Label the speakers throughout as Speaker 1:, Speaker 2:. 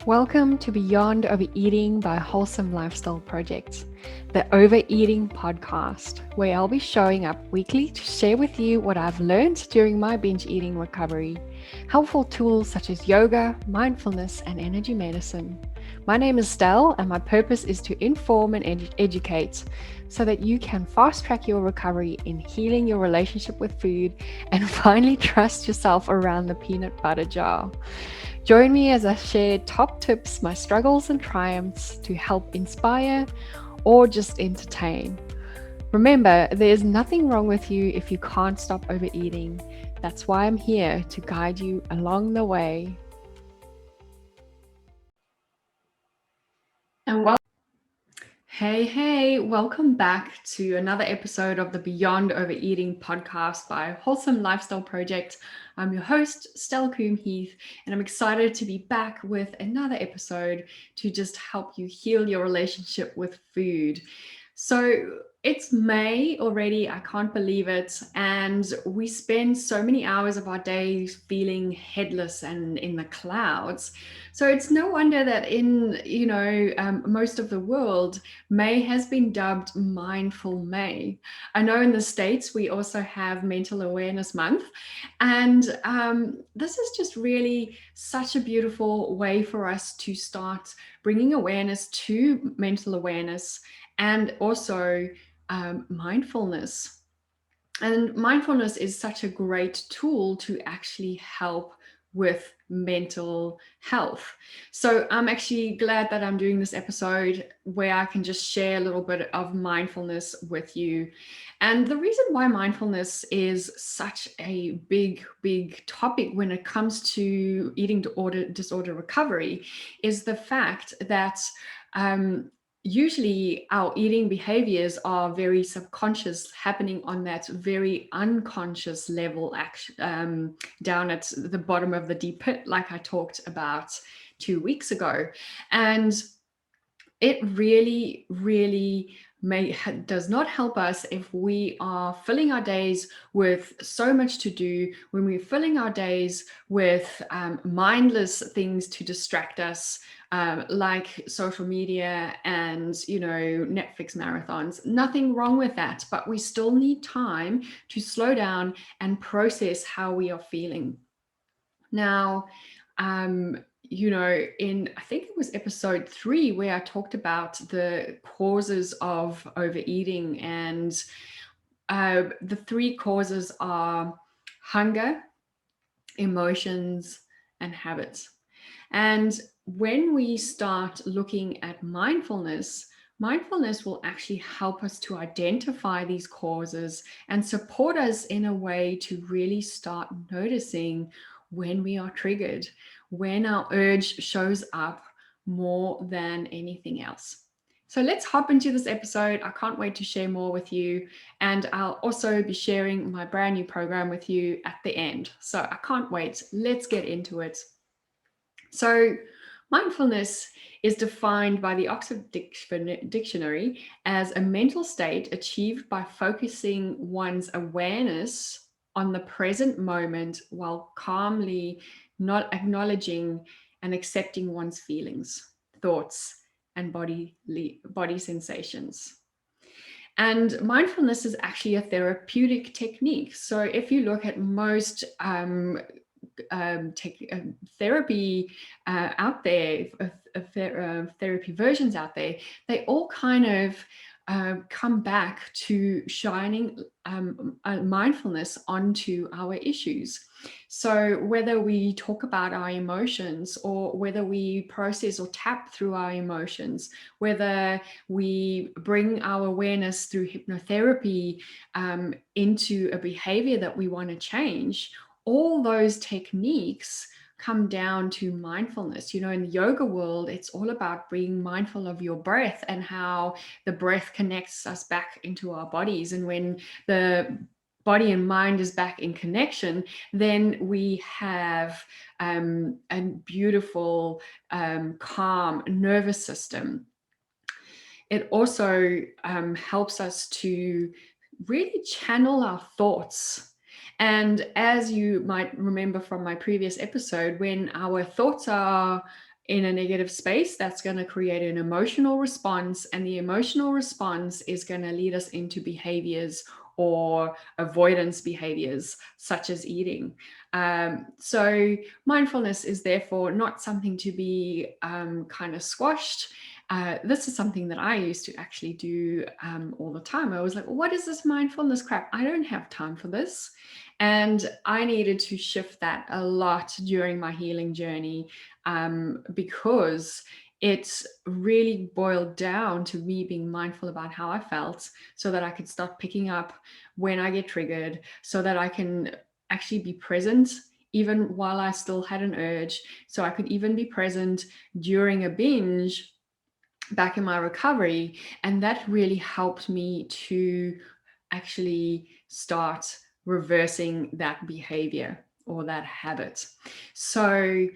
Speaker 1: Welcome to Beyond Overeating by Wholesome Lifestyle Project, the Overeating Podcast, where I'll be showing up weekly to share with you what I've learned during my binge eating recovery, helpful tools such as yoga, mindfulness, and energy medicine. My name is Stell, and my purpose is to inform and educate so that you can fast track your recovery in healing your relationship with food and finally trust yourself around the peanut butter jar. Join me as I share top tips, my struggles and triumphs to help inspire or just entertain. Remember, there's nothing wrong with you if you can't stop overeating. That's why I'm here to guide you along the way. And Hey, welcome back to another episode of the Beyond Overeating Podcast by Wholesome Lifestyle Project. I'm your host, Stella Coombe-Heath, and I'm excited to be back with another episode to just help you heal your relationship with food. So it's May already, I can't believe it, and we spend so many hours of our days feeling headless and in the clouds. So it's no wonder that in, most of the world, May has been dubbed Mindful May. I know in the States, we also have Mental Awareness Month. And this is just really such a beautiful way for us to start bringing awareness to mental awareness and also mindfulness. And mindfulness is such a great tool to actually help with mental health. So I'm actually glad that I'm doing this episode where I can just share a little bit of mindfulness with you. And the reason why mindfulness is such a big topic when it comes to eating disorder recovery is the fact that usually our eating behaviors are very subconscious, happening on that very unconscious level, down at the bottom of the deep pit, like I talked about 2 weeks ago. And it really does not help us if we are filling our days with so much to do, when we're filling our days with mindless things to distract us, like social media and Netflix marathons. Nothing wrong with that, but we still need time to slow down and process how we are feeling. Now, in I think it was episode 3 where I talked about the causes of overeating, and the 3 causes are hunger, emotions, and habits. And when we start looking at mindfulness will actually help us to identify these causes and support us in a way to really start noticing when we are triggered, when our urge shows up more than anything else. So let's hop into this episode. I can't wait to share more with you. And I'll also be sharing my brand new program with you at the end. So I can't wait. Let's get into it. So mindfulness is defined by the Oxford Dictionary as a mental state achieved by focusing one's awareness on the present moment while calmly not acknowledging and accepting one's feelings, thoughts, and body sensations. And mindfulness is actually a therapeutic technique. So if you look at most therapy out there, therapy versions out there, they all kind of come back to shining mindfulness onto our issues. So whether we talk about our emotions, or whether we process or tap through our emotions, whether we bring our awareness through hypnotherapy into a behavior that we want to change, all those techniques come down to mindfulness. In the yoga world, it's all about being mindful of your breath and how the breath connects us back into our bodies. And when the body and mind is back in connection, then we have a beautiful, calm nervous system. It also helps us to really channel our thoughts. And as you might remember from my previous episode, when our thoughts are in a negative space, that's going to create an emotional response, and the emotional response is going to lead us into behaviors or avoidance behaviors such as eating. So mindfulness is therefore not something to be kind of squashed. This is something that I used to actually do all the time. I was like, what is this mindfulness crap? I don't have time for this. And I needed to shift that a lot during my healing journey, because it's really boiled down to me being mindful about how I felt so that I could start picking up when I get triggered, so that I can actually be present even while I still had an urge. So I could even be present during a binge back in my recovery. And that really helped me to actually start reversing that behavior or that habit. So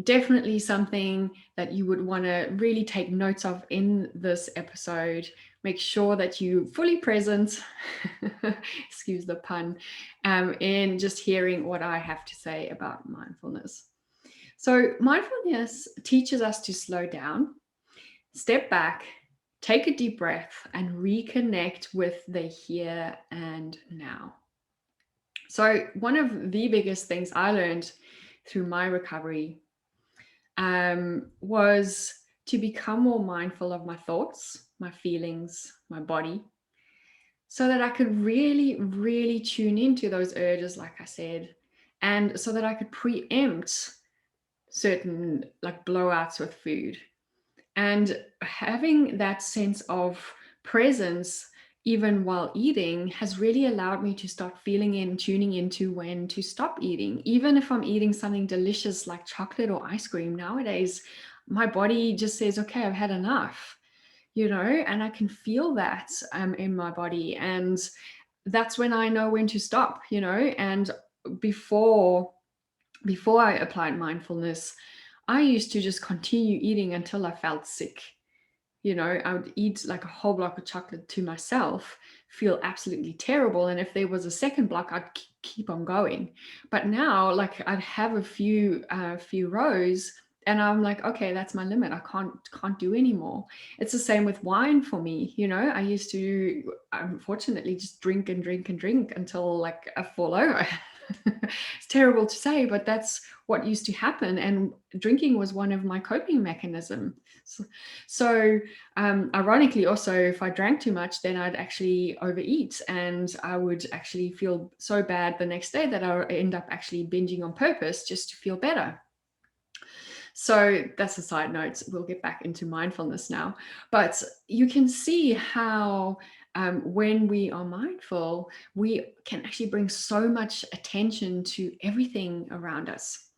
Speaker 1: definitely something that you would want to really take notes of in this episode. Make sure that you fully present, excuse the pun, in just hearing what I have to say about mindfulness. So mindfulness teaches us to slow down, step back, take a deep breath, and reconnect with the here and now. So one of the biggest things I learned through my recovery was to become more mindful of my thoughts, my feelings, my body, so that I could really, really tune into those urges, like I said, and so that I could preempt certain like blowouts with food. And having that sense of presence, even while eating, has really allowed me to start feeling in, tuning into when to stop eating. Even if I'm eating something delicious like chocolate or ice cream nowadays, my body just says, okay, I've had enough, and I can feel that in my body. And that's when I know when to stop, and before I applied mindfulness, I used to just continue eating until I felt sick. I would eat like a whole block of chocolate to myself, feel absolutely terrible. And if there was a second block, I'd keep on going. But now, like, I'd have a few rows, and I'm like, okay, that's my limit. I can't do anymore. It's the same with wine for me. I used to, unfortunately, just drink and drink and drink until like I fall over. It's terrible to say, but that's what used to happen. And drinking was one of my coping mechanisms. So ironically, also, if I drank too much, then I'd actually overeat, and I would actually feel so bad the next day that I would end up actually binging on purpose just to feel better. So that's a side note. We'll get back into mindfulness now. But you can see how when we are mindful, we can actually bring so much attention to everything around us.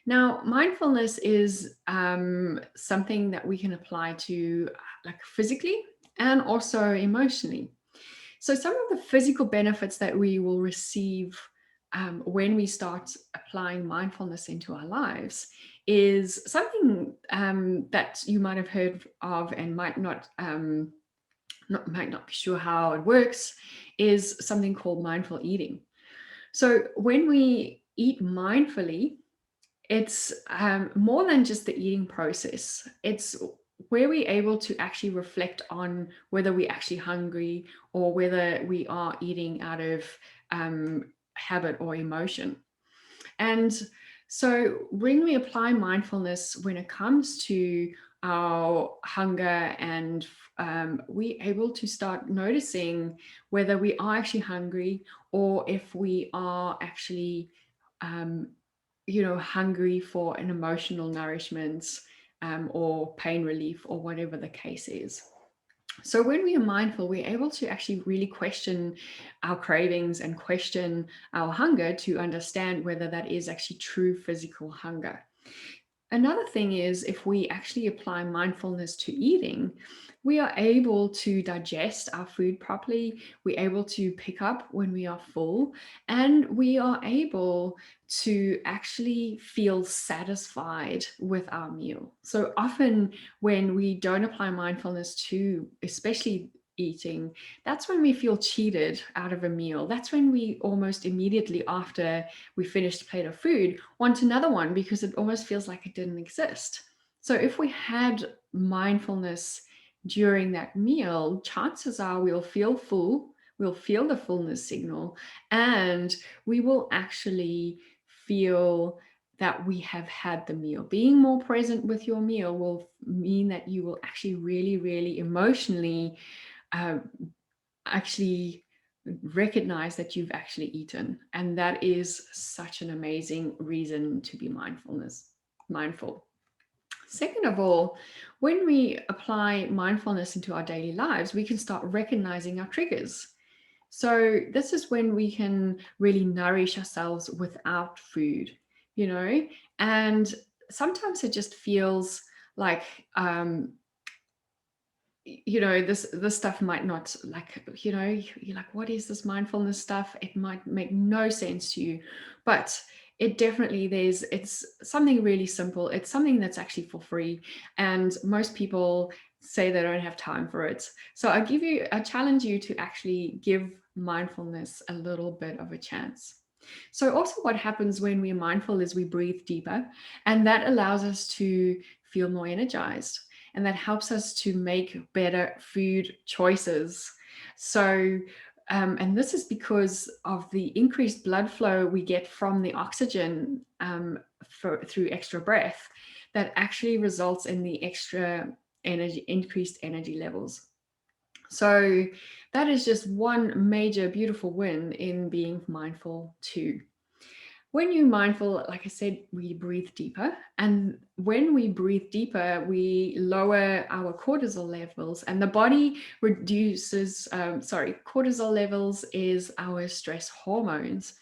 Speaker 1: Now, mindfulness is something that we can apply to like physically and also emotionally. So some of the physical benefits that we will receive when we start applying mindfulness into our lives is something that you might have heard of and might not be sure how it works, is something called mindful eating. So when we eat mindfully, it's more than just the eating process. It's where we're able to actually reflect on whether we're actually hungry or whether we are eating out of habit or emotion. And so when we apply mindfulness when it comes to our hunger, and we're able to start noticing whether we are actually hungry or if we are actually hungry for an emotional nourishment, or pain relief, or whatever the case is. So when we are mindful, we're able to actually really question our cravings and question our hunger to understand whether that is actually true physical hunger. Another thing is, if we actually apply mindfulness to eating, we are able to digest our food properly. We're able to pick up when we are full, and we are able to actually feel satisfied with our meal. So often when we don't apply mindfulness to, especially eating, that's when we feel cheated out of a meal. That's when we almost immediately after we finished a plate of food want another one, because it almost feels like it didn't exist. So if we had mindfulness during that meal, chances are we'll feel full, we'll feel the fullness signal, and we will actually feel that we have had the meal. Being more present with your meal will mean that you will actually really, really emotionally uh, actually recognize that you've actually eaten. And that is such an amazing reason to be mindful. Second of all, when we apply mindfulness into our daily lives, we can start recognizing our triggers. So, this is when we can really nourish ourselves without food, you know, and sometimes it just feels like, this stuff might not, like, you're like, what is this mindfulness stuff? It might make no sense to you, but it definitely, it's something really simple. It's something that's actually for free, and most people say they don't have time for it. So I challenge you to actually give mindfulness a little bit of a chance. So also what happens when we're mindful is we breathe deeper, and that allows us to feel more energized, and that helps us to make better food choices. So, and this is because of the increased blood flow we get from the oxygen through extra breath, that actually results in the extra energy, increased energy levels. So that is just one major beautiful win in being mindful too. When you're mindful, like I said, we breathe deeper. And when we breathe deeper, we lower our cortisol levels, and the body reduces, cortisol levels is our stress hormones.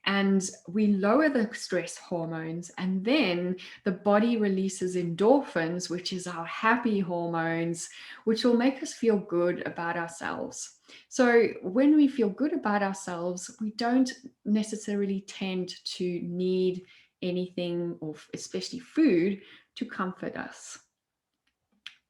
Speaker 1: And we lower the stress hormones, and then the body releases endorphins, which is our happy hormones, which will make us feel good about ourselves. So when we feel good about ourselves, we don't necessarily tend to need anything, or especially food, to comfort us.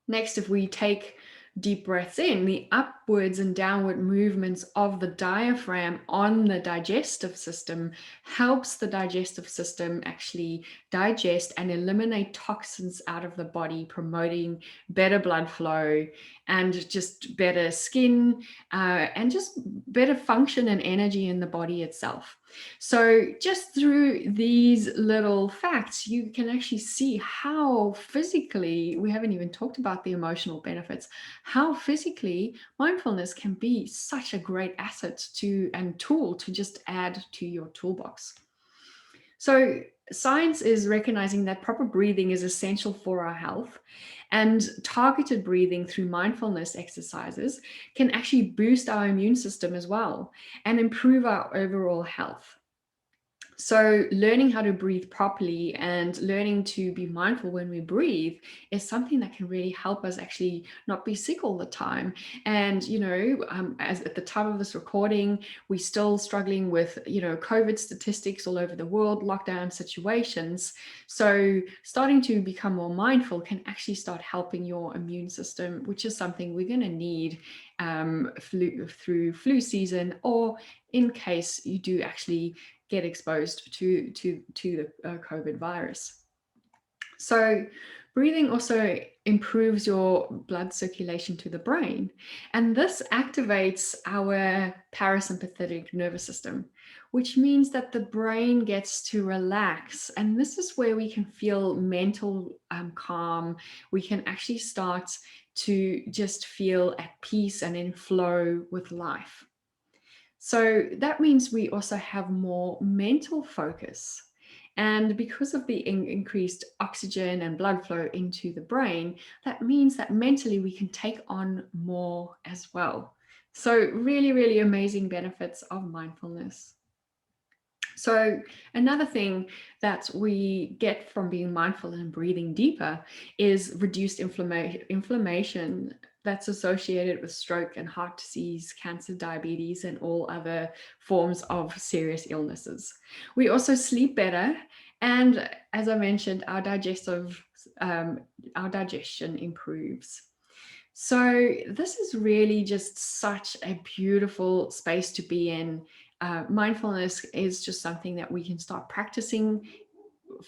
Speaker 1: Next, if we take deep breaths in, the upwards and downward movements of the diaphragm on the digestive system helps the digestive system actually digest and eliminate toxins out of the body, promoting better blood flow and just better skin, and just better function and energy in the body itself. So just through these little facts, you can actually see how physically, we haven't even talked about the emotional benefits, how physically mindfulness can be such a great asset to and tool to just add to your toolbox. So science is recognizing that proper breathing is essential for our health, and targeted breathing through mindfulness exercises can actually boost our immune system as well and improve our overall health. So, learning how to breathe properly and learning to be mindful when we breathe is something that can really help us actually not be sick all the time. And, as at the time of this recording, we're still struggling with, COVID statistics all over the world, lockdown situations. So, starting to become more mindful can actually start helping your immune system, which is something we're going to need through flu season, or in case you do actually get exposed to the COVID virus. So breathing also improves your blood circulation to the brain, and this activates our parasympathetic nervous system, which means that the brain gets to relax. And this is where we can feel mental calm. We can actually start to just feel at peace and in flow with life. So that means we also have more mental focus. And because of the increased oxygen and blood flow into the brain, that means that mentally we can take on more as well. So, really, really amazing benefits of mindfulness. So, another thing that we get from being mindful and breathing deeper is reduced inflammation that's associated with stroke and heart disease, cancer, diabetes, and all other forms of serious illnesses. We also sleep better, and as I mentioned, our digestion improves. So this is really just such a beautiful space to be in. Mindfulness is just something that we can start practicing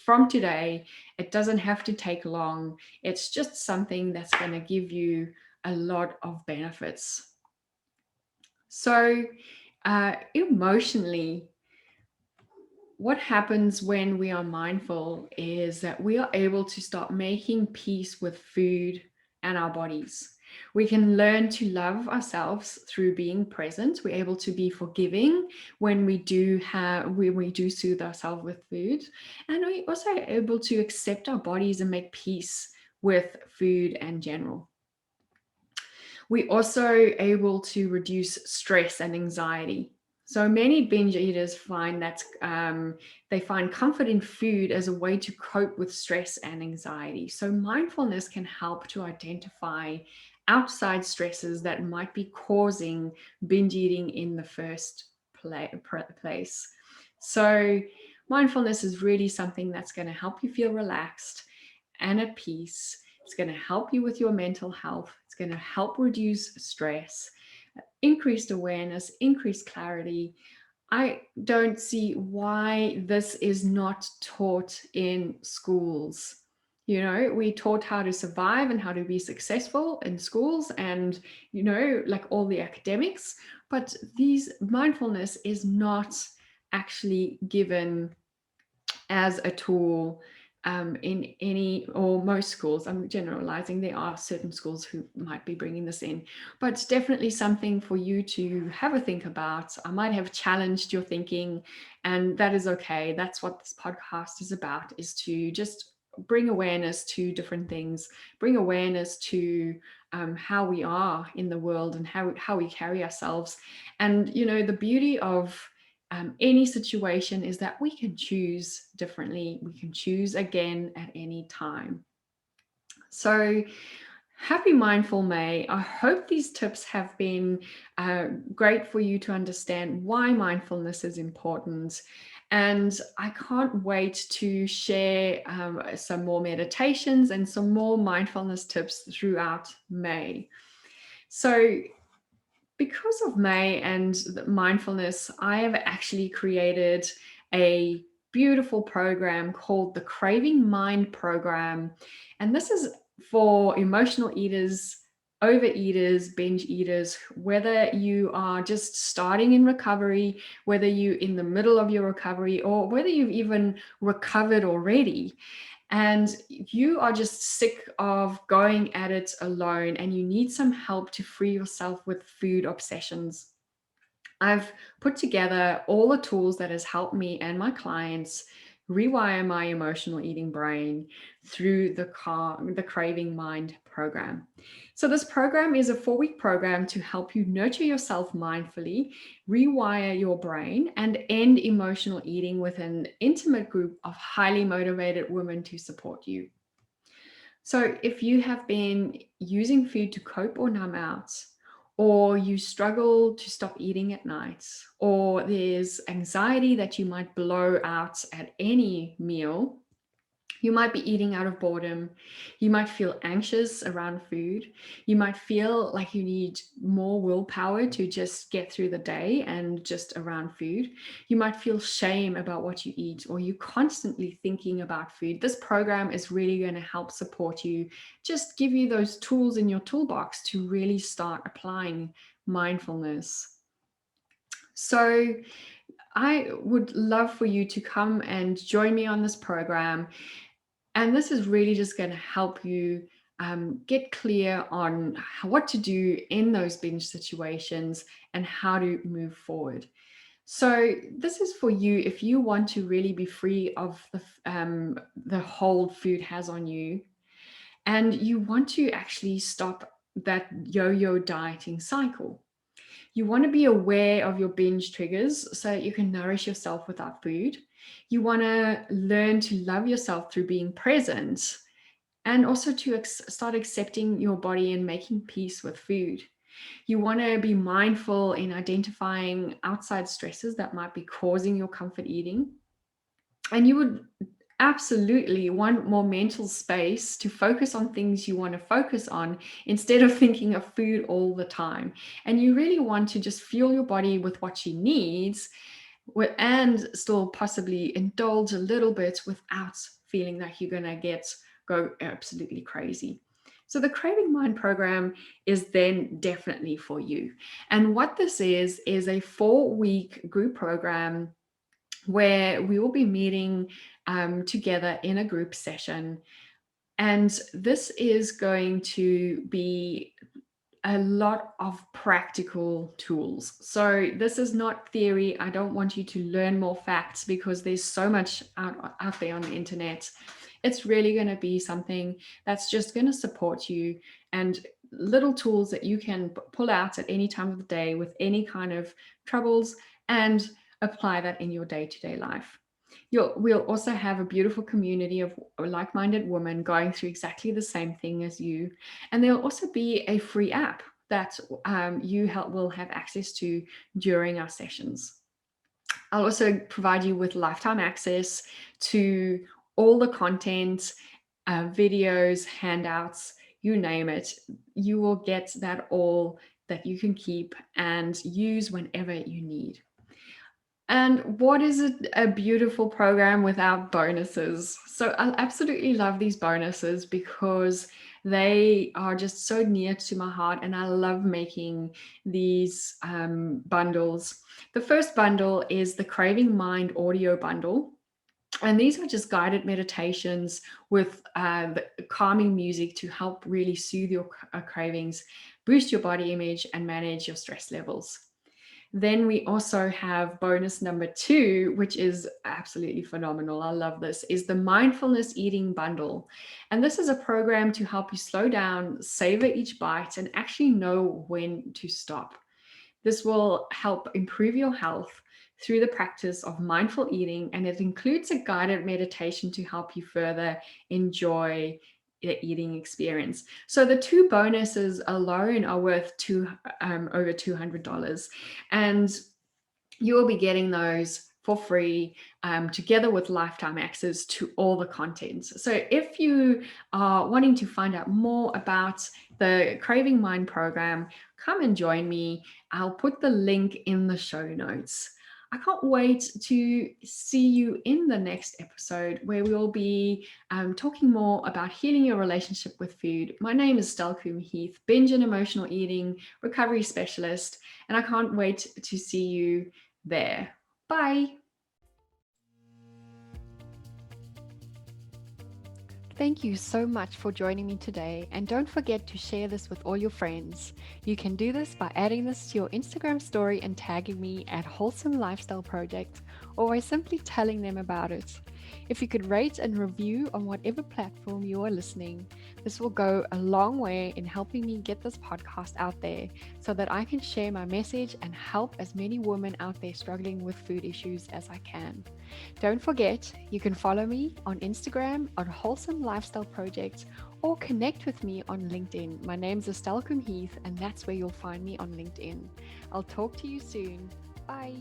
Speaker 1: from today, it doesn't have to take long. It's just something that's going to give you a lot of benefits. So, emotionally, what happens when we are mindful is that we are able to start making peace with food and our bodies. We can learn to love ourselves through being present. We're able to be forgiving when we do soothe ourselves with food, and we also are able to accept our bodies and make peace with food in general. We also able to reduce stress and anxiety. So many binge eaters find that they find comfort in food as a way to cope with stress and anxiety. So mindfulness can help to identify outside stresses that might be causing binge eating in the first place. So mindfulness is really something that's going to help you feel relaxed and at peace. It's going to help you with your mental health. It's going to help reduce stress, increased awareness, increased clarity. I don't see why this is not taught in schools. We taught how to survive and how to be successful in schools and, like all the academics, but these mindfulness is not actually given as a tool in any or most schools. I'm generalizing. There are certain schools who might be bringing this in, but it's definitely something for you to have a think about. I might have challenged your thinking, and that is okay. That's what this podcast is about, is to just bring awareness to different things, bring awareness to how we are in the world and how we carry ourselves. And, the beauty of any situation is that we can choose differently. We can choose again at any time. So happy Mindful May. I hope these tips have been great for you to understand why mindfulness is important. And I can't wait to share some more meditations and some more mindfulness tips throughout May. So because of May and mindfulness, I have actually created a beautiful program called the Craving Mind Program. And this is for emotional eaters, overeaters, binge eaters, whether you are just starting in recovery, whether you're in the middle of your recovery, or whether you've even recovered already. And you are just sick of going at it alone and you need some help to free yourself with food obsessions. I've put together all the tools that has helped me and my clients rewire my emotional eating brain through the Craving Mind program. So this program is a 4-week program to help you nurture yourself mindfully, rewire your brain, and end emotional eating with an intimate group of highly motivated women to support you. So if you have been using food to cope or numb out, or you struggle to stop eating at night, or there's anxiety that you might blow out at any meal, you might be eating out of boredom. You might feel anxious around food. You might feel like you need more willpower to just get through the day and just around food. You might feel shame about what you eat, or you're constantly thinking about food. This program is really going to help support you, just give you those tools in your toolbox to really start applying mindfulness. So I would love for you to come and join me on this program. And this is really just going to help you get clear on what to do in those binge situations and how to move forward. So this is for you if you want to really be free of the hold food has on you, and you want to actually stop that yo-yo dieting cycle. You want to be aware of your binge triggers so that you can nourish yourself without food. You want to learn to love yourself through being present, and also to start accepting your body and making peace with food. You want to be mindful in identifying outside stresses that might be causing your comfort eating. And you would absolutely want more mental space to focus on things you want to focus on instead of thinking of food all the time. And you really want to just fuel your body with what she needs, and still possibly indulge a little bit without feeling like you're going to go absolutely crazy. So the Craving Mind program is then definitely for you. And what this is a 4-week group program where we will be meeting together in a group session. And this is going to be a lot of practical tools. So this is not theory. I don't want you to learn more facts because there's so much out there on the internet. It's really going to be something that's just going to support you, and little tools that you can pull out at any time of the day with any kind of troubles and apply that in your day-to-day life. We'll also have a beautiful community of like-minded women going through exactly the same thing as you. And there'll also be a free app that will have access to during our sessions. I'll also provide you with lifetime access to all the content, videos, handouts, you name it. You will get that all that you can keep and use whenever you need. And what is a beautiful program without bonuses? So I absolutely love these bonuses because they are just so near to my heart, and I love making these bundles. The first bundle is the Craving Mind audio bundle. And these are just guided meditations with the calming music to help really soothe your cravings, boost your body image, and manage your stress levels. Then we also have bonus number 2, which is absolutely phenomenal. I love this, is the mindfulness eating bundle. And this is a program to help you slow down, savor each bite, and actually know when to stop. This will help improve your health through the practice of mindful eating, and it includes a guided meditation to help you further enjoy the eating experience. So the 2 bonuses alone are worth over $200, and you will be getting those for free, together with lifetime access to all the content. So if you are wanting to find out more about the Craving Mind program, come and join me. I'll put the link in the show notes. I can't wait to see you in the next episode, where we will be talking more about healing your relationship with food. My name is Coombe-Heath, binge and emotional eating recovery specialist, and I can't wait to see you there. Bye.
Speaker 2: Thank you so much for joining me today, and don't forget to share this with all your friends. You can do this by adding this to your Instagram story and tagging me at Wholesome Lifestyle Project, or by simply telling them about it. If you could rate and review on whatever platform you are listening, this will go a long way in helping me get this podcast out there so that I can share my message and help as many women out there struggling with food issues as I can. Don't forget, you can follow me on Instagram at Wholesome Lifestyle Project, or connect with me on LinkedIn. My name's Coombe-Heath, and that's where you'll find me on LinkedIn. I'll talk to you soon. Bye.